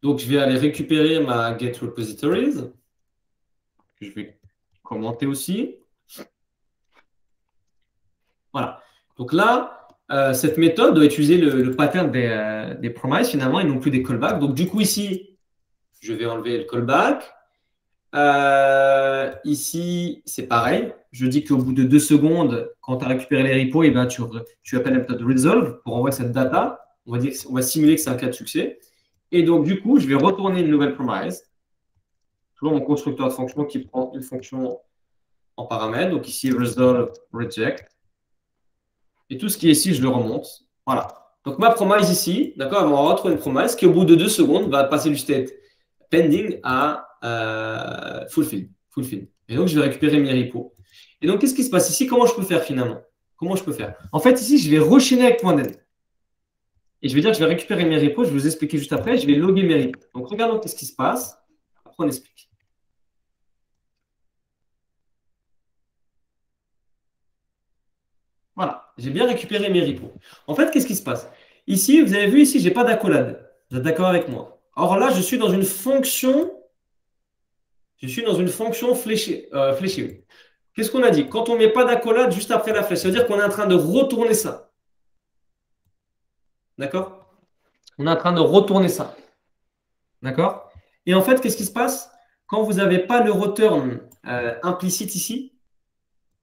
Donc, je vais aller récupérer ma get repositories. Je vais commenter aussi. Voilà. Donc là, cette méthode doit utiliser le pattern des promises finalement et non plus des callbacks. Donc du coup, ici, je vais enlever le callback. Ici, c'est pareil. Je dis qu'au bout de 2 secondes, quand tu as récupéré les repos, eh ben, tu appelles la méthode resolve pour envoyer cette data. On va simuler que c'est un cas de succès. Et donc, du coup, je vais retourner une nouvelle promise. Toujours mon constructeur de fonction qui prend une fonction en paramètre. Donc ici, resolve, reject. Et tout ce qui est ici, je le remonte. Voilà. Donc ma promise ici, d'accord, elle va retrouver une promise qui, au bout de 2 secondes, va passer du state pending à fulfill. Et donc, je vais récupérer mes repos. Et donc, qu'est-ce qui se passe ici? Comment je peux faire finalement? Comment je peux faire? En fait, ici, je vais rechaîner avec point .n. Et je vais dire que je vais récupérer mes repos. Je vais vous expliquer juste après. Je vais loguer mes repos. Donc, regardons qu'est-ce qui se passe. Après, on explique. Voilà, j'ai bien récupéré mes repos. En fait, qu'est-ce qui se passe? Ici, vous avez vu, ici, je n'ai pas d'accolade. Vous êtes d'accord avec moi? Or là, je suis dans une fonction. Je suis dans une fonction fléchée. Qu'est-ce qu'on a dit? Quand on ne met pas d'accolade juste après la flèche, ça veut dire qu'on est en train de retourner ça. D'accord? On est en train de retourner ça. D'accord? Et en fait, qu'est-ce qui se passe? Quand vous n'avez pas le return implicite ici,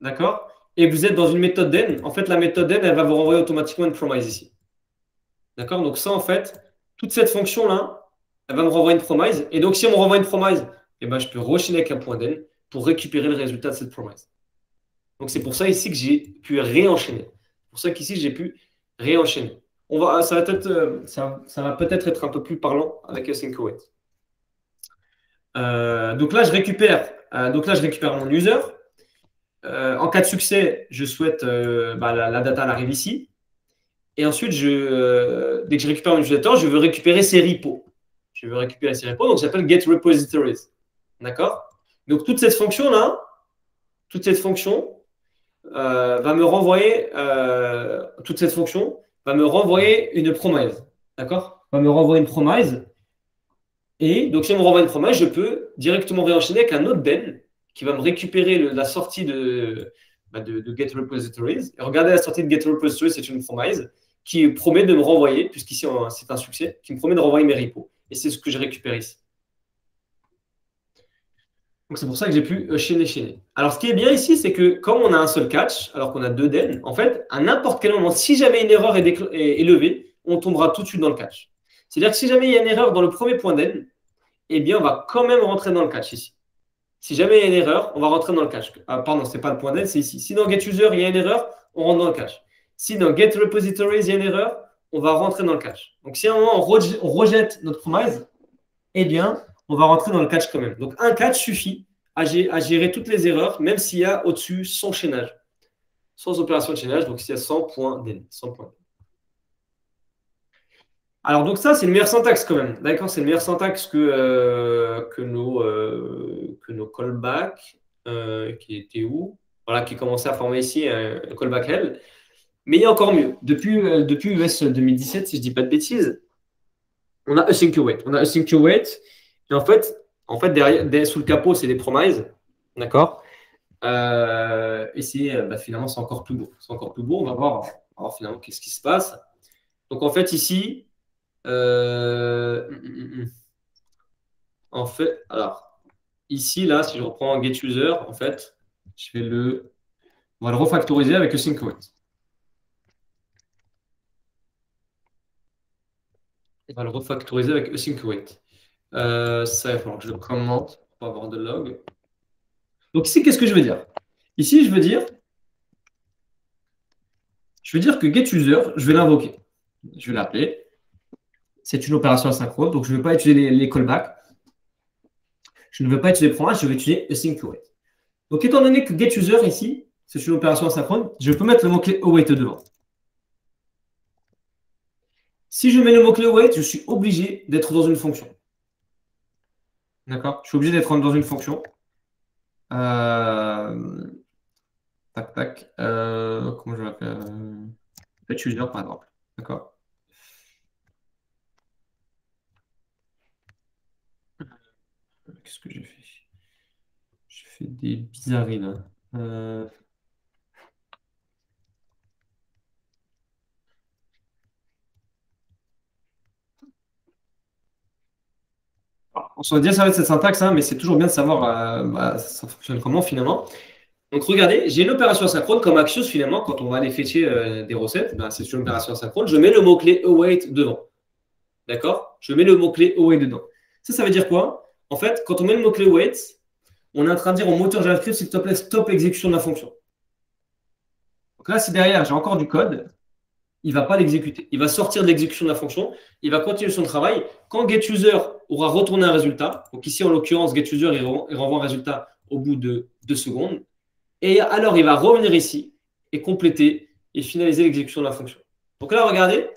d'accord? Et vous êtes dans une méthode d'N, en fait, la méthode d'N, elle va vous renvoyer automatiquement une promise ici. D'accord? Donc ça, en fait, toute cette fonction-là, elle va me renvoyer une promise. Et donc, si on me renvoie une promise, eh ben, je peux rechaîner avec un point d'N pour récupérer le résultat de cette promise. Donc, c'est pour ça ici que j'ai pu réenchaîner. C'est pour ça qu'ici, j'ai pu réenchaîner. Ça va peut-être être un peu plus parlant avec Async Await. Donc là, je récupère mon user. En cas de succès, je souhaite la data elle arrive ici. Et ensuite, dès que je récupère mon utilisateur, je veux récupérer ses repos. Donc ça s'appelle get repositories. D'accord? Donc toute cette fonction-là, va me renvoyer une promise. D'accord? Va me renvoyer une promise. Et donc, si on me renvoie une promise, je peux directement réenchaîner avec un autre den qui va me récupérer la sortie de get repositories. Et regardez, la sortie de get repositories, c'est une promise qui promet de me renvoyer, puisqu'ici c'est un succès, qui me promet de renvoyer mes repos. Et c'est ce que je récupère ici. Donc, c'est pour ça que j'ai pu chaîner. Alors, ce qui est bien ici, c'est que comme on a un seul catch, alors qu'on a deux den, en fait, à n'importe quel moment, si jamais une erreur est levée, on tombera tout de suite dans le catch. C'est-à-dire que si jamais il y a une erreur dans le premier point den, eh bien, on va quand même rentrer dans le catch ici. Si jamais il y a une erreur, on va rentrer dans le catch. Ah, pardon, ce n'est pas le point d'aide, c'est ici. Si dans getUser, il y a une erreur, on rentre dans le catch. Si dans getRepositories, il y a une erreur, on va rentrer dans le catch. Donc, si à un moment, on rejette notre promise, eh bien, on va rentrer dans le catch quand même. Donc, un catch suffit à gérer toutes les erreurs, même s'il y a au-dessus 100 chaînages. Sans opération de chaînage, donc s'il y a 100 points d'N. 100 points. Alors, donc ça, c'est une meilleure syntaxe quand même. D'accord? C'est une meilleure syntaxe que nos callbacks qui étaient où? Voilà, qui commençaient à former ici un callback L. Mais il y a encore mieux. Depuis US 2017, si je ne dis pas de bêtises, on a Async Await. Et en fait sous le capot, c'est des promises. D'accord? Et finalement, c'est encore plus beau. C'est encore plus beau. On va voir finalement qu'est-ce qui se passe. Donc, en fait, ici, en fait, alors, ici, là, si je reprends un getUser, en fait, on va le refactoriser avec Async Await. On va le refactoriser avec Async Await. Ça, il va falloir que je le commente. pour avoir de log. Donc ici, qu'est-ce que je veux dire? Ici, je veux dire que getUser, je vais l'invoquer. Je vais l'appeler. C'est une opération asynchrone, donc je ne vais pas utiliser les callbacks. Je ne veux pas utiliser promise, je vais utiliser async_await. Donc, étant donné que getUser ici, c'est une opération asynchrone, je peux mettre le mot-clé await devant. Si je mets le mot-clé await, je suis obligé d'être dans une fonction. D'accord? Je suis obligé d'être dans une fonction. Tac, tac. Comment je l'appelle? getUser, par exemple. D'accord? Qu'est-ce que j'ai fait? J'ai fait des bizarreries là. On se dire ça va être cette syntaxe, hein, mais c'est toujours bien de savoir ça fonctionne comment finalement. Donc regardez, j'ai une opération asynchrone comme Axios finalement, quand on va aller fetcher des recettes, c'est une opération asynchrone, je mets le mot-clé await devant. D'accord? Je mets le mot-clé await dedans. Ça veut dire quoi? En fait, quand on met le mot-clé await, on est en train de dire au moteur JavaScript, s'il te plaît, stop exécution de la fonction. Donc là, si derrière, j'ai encore du code, il ne va pas l'exécuter. Il va sortir de l'exécution de la fonction, il va continuer son travail. Quand getUser aura retourné un résultat, donc ici en l'occurrence, getUser, il renvoie un résultat au bout de 2 secondes, et alors il va revenir ici et compléter et finaliser l'exécution de la fonction. Donc là, regardez,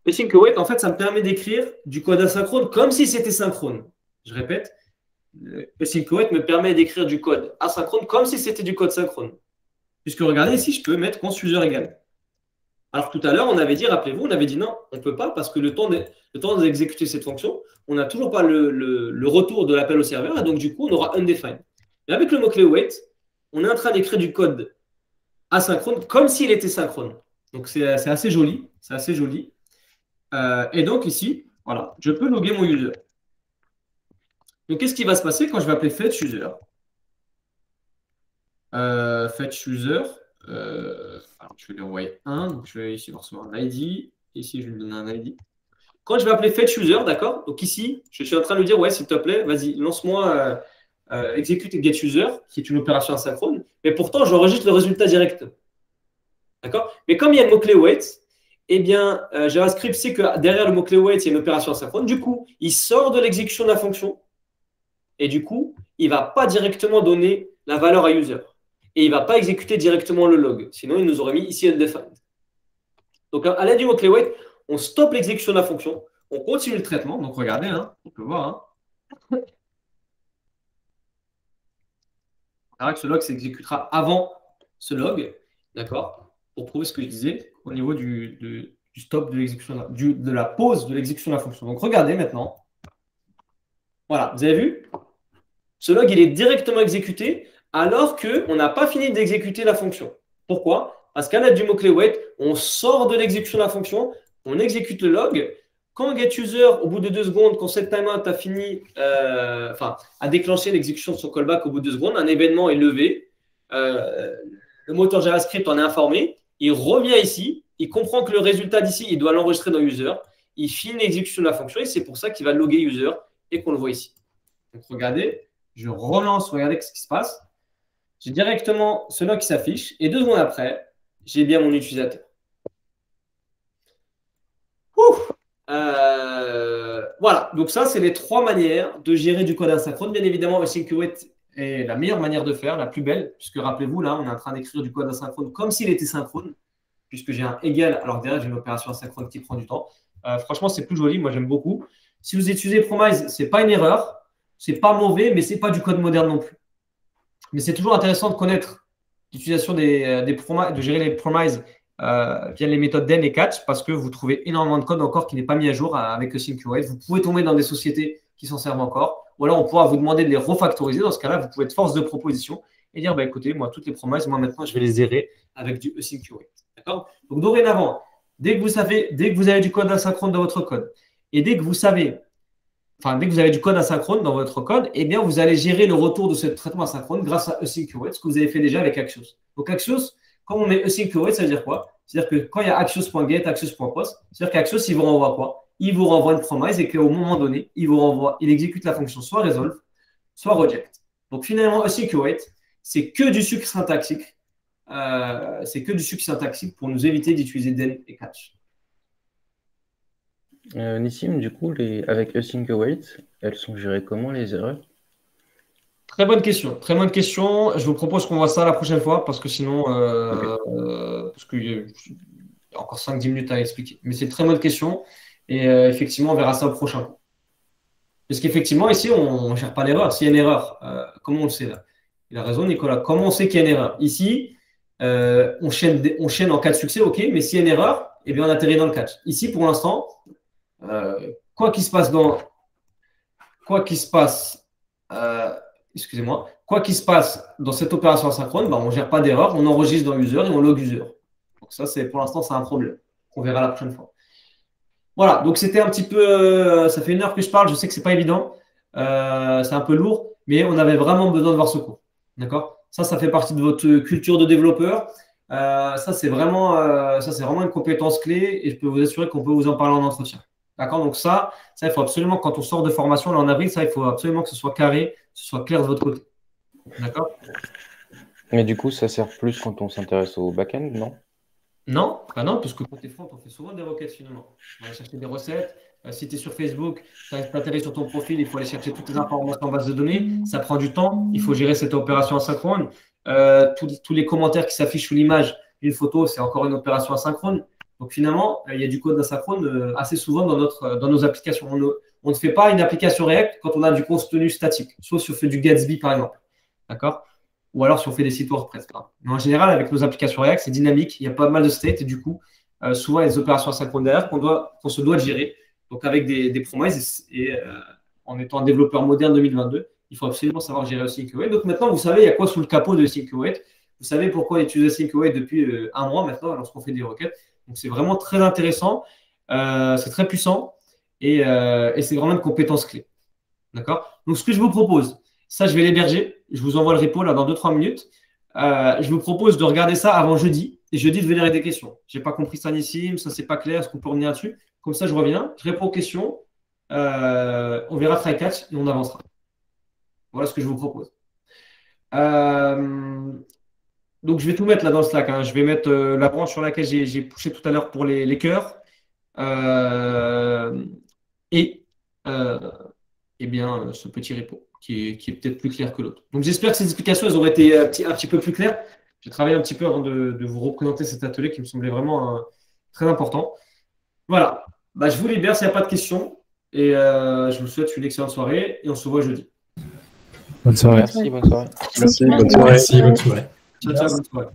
async_await, en fait, ça me permet d'écrire du code asynchrone comme si c'était synchrone. Je répète, async_await me permet d'écrire du code asynchrone comme si c'était du code synchrone. Puisque regardez ici, je peux mettre const_user égal. Alors tout à l'heure, on avait dit, rappelez-vous, on avait dit non, on ne peut pas parce que le temps d'exécuter cette fonction, on n'a toujours pas le retour de l'appel au serveur et donc du coup, on aura undefined. Et avec le mot-clé await, on est en train d'écrire du code asynchrone comme s'il était synchrone. Donc c'est assez joli, c'est assez joli. Et donc ici, voilà, je peux loguer mon user. Donc qu'est-ce qui va se passer quand je vais appeler fetchUser? fetchUser, alors je vais lui envoyer 1, donc je vais ici recevoir un ID, ici je vais lui donner un ID. Quand je vais appeler fetchUser, d'accord? Donc ici, je suis en train de lui dire, ouais, s'il te plaît, vas-y, lance-moi execute getUser, qui est une opération asynchrone, mais pourtant j'enregistre le résultat direct. D'accord? Mais comme il y a le mot-clé await, eh bien, JavaScript sait que derrière le mot-clé await, il y a une opération asynchrone. Du coup, il sort de l'exécution de la fonction et du coup, il ne va pas directement donner la valeur à user. Et il ne va pas exécuter directement le log. Sinon, il nous aurait mis ici undefined. Donc, à l'aide du mot-clé await, on stoppe l'exécution de la fonction, on continue le traitement. Donc, regardez, hein, on peut voir. Hein. On verra que ce log s'exécutera avant ce log, d'accord? Pour prouver ce que je disais au niveau du stop de l'exécution, de la pause de l'exécution de la fonction. Donc, regardez maintenant. Voilà, vous avez vu? Ce log, il est directement exécuté alors qu'on n'a pas fini d'exécuter la fonction. Pourquoi? Parce qu'à l'aide du mot-clé await, on sort de l'exécution de la fonction, on exécute le log. Quand getUser, au bout de 2 secondes, quand cette timeout a fini, a déclenché l'exécution de son callback au bout de 2 secondes, un événement est levé, le moteur JavaScript en est informé, il revient ici, il comprend que le résultat d'ici, il doit l'enregistrer dans user, il finit l'exécution de la fonction et c'est pour ça qu'il va loguer user et qu'on le voit ici. Donc regardez, je relance, regardez ce qui se passe. J'ai directement ce log qui s'affiche et 2 secondes après, j'ai bien mon utilisateur. Voilà, donc ça, c'est les 3 manières de gérer du code asynchrone. Bien évidemment, async_await est la meilleure manière de faire, la plus belle, puisque rappelez-vous, là, on est en train d'écrire du code asynchrone comme s'il était synchrone, puisque j'ai un égal, alors derrière, j'ai une opération asynchrone qui prend du temps. Franchement, c'est plus joli, moi j'aime beaucoup. Si vous utilisez Promise, ce n'est pas une erreur, c'est pas mauvais, mais ce n'est pas du code moderne non plus. Mais c'est toujours intéressant de connaître l'utilisation de gérer les promises via les méthodes den et catch parce que vous trouvez énormément de code encore qui n'est pas mis à jour avec async_await. Vous pouvez tomber dans des sociétés qui s'en servent encore, ou alors on pourra vous demander de les refactoriser. Dans ce cas-là, vous pouvez être force de proposition et dire, bah, écoutez, moi, toutes les promises, moi maintenant, je vais les zérer avec du async_await. D'accord? Donc, dorénavant, dès que vous avez du code asynchrone dans votre code et dès que vous avez du code asynchrone dans votre code, eh bien, vous allez gérer le retour de ce traitement asynchrone grâce à async_await, ce que vous avez fait déjà avec Axios. Donc, Axios, quand on met async_await, ça veut dire quoi? C'est-à-dire que quand il y a axios.get, axios.post, c'est-à-dire qu'Axios, il vous renvoie quoi? Il vous renvoie une promise et qu'au moment donné, il exécute la fonction soit resolve, soit reject. Donc finalement, async await, c'est que du sucre syntaxique. C'est que du sucre syntaxique pour nous éviter d'utiliser then et catch. Nissim, du coup, avec async await, elles sont gérées comment les erreurs? Très bonne question. Très bonne question. Je vous propose qu'on voit ça la prochaine fois parce que sinon, parce qu'il y a encore 5-10 minutes à expliquer. Mais c'est une très bonne question. Et effectivement, on verra ça au prochain coup. Parce qu'effectivement, ici, on ne gère pas l'erreur. S'il y a une erreur, comment on le sait là? Il a raison, Nicolas. Comment on sait qu'il y a une erreur? Ici, on chaîne en cas de succès, ok, mais s'il y a une erreur, eh bien, on atterrit dans le catch. Ici, pour l'instant, quoi qu'il se passe excusez-moi, quoi qu'il se passe dans cette opération asynchrone, on ne gère pas d'erreur, on enregistre dans user et on log user. Donc ça, pour l'instant, c'est un problème qu'on verra la prochaine fois. Voilà, donc c'était un petit peu, ça fait 1 heure que je parle, je sais que c'est pas évident, c'est un peu lourd, mais on avait vraiment besoin de voir ce cours. D'accord? Ça fait partie de votre culture de développeur. Ça, c'est vraiment une compétence clé et je peux vous assurer qu'on peut vous en parler en entretien. D'accord? Donc ça, il faut absolument, quand on sort de formation là, en avril, ça, il faut absolument que ce soit carré, que ce soit clair de votre côté. D'accord? Mais du coup, ça sert plus quand on s'intéresse au back-end, non? Non, non, parce que côté front, on fait souvent des requêtes finalement. On va aller chercher des recettes. Si tu es sur Facebook, tu atterri sur ton profil, il faut aller chercher toutes les informations en base de données. Ça prend du temps. Il faut gérer cette opération asynchrone. Tous les commentaires qui s'affichent sous l'image d'une photo, c'est encore une opération asynchrone. Donc finalement, il y a du code asynchrone assez souvent dans nos applications. On ne fait pas une application React quand on a du contenu statique, sauf si on fait du Gatsby par exemple. D'accord? Ou alors si on fait des sites WordPress. Mais en général, avec nos applications React, c'est dynamique, il y a pas mal de state et du coup, souvent, il y a des opérations asynchrone derrière qu'on se doit de gérer. Donc, avec des promises et en étant un développeur moderne 2022, il faut absolument savoir gérer async await. Donc, maintenant, vous savez, il y a quoi sous le capot de async await. Vous savez pourquoi on utilise async await depuis 1 mois maintenant lorsqu'on fait des requêtes. Donc, c'est vraiment très intéressant, c'est très puissant et c'est vraiment une compétence clé. D'accord? Donc, ce que je vous propose, ça, je vais l'héberger. Je vous envoie le repo là dans 2-3 minutes. Je vous propose de regarder ça avant jeudi. Et jeudi, de venir avec des questions. Je n'ai pas compris ça, Nissim, ça, c'est pas clair. Est-ce qu'on peut revenir là-dessus? Comme ça, je reviens, je réponds aux questions. On verra try catch et on avancera. Voilà ce que je vous propose. Donc, je vais tout mettre là dans le Slack. Je vais mettre la branche sur laquelle j'ai poussé tout à l'heure pour les cœurs. Et bien, ce petit repo qui est peut-être plus clair que l'autre. Donc, j'espère que ces explications elles auraient été un petit peu plus claires. J'ai travaillé un petit peu avant de vous représenter cet atelier qui me semblait vraiment très important. Voilà. Je vous libère s'il n'y a pas de questions. Et je vous souhaite une excellente soirée et on se voit jeudi. Bonne soirée. Merci, bonne soirée. Merci, bonne soirée. Merci, bonne soirée. Ciao, ciao, bonne soirée.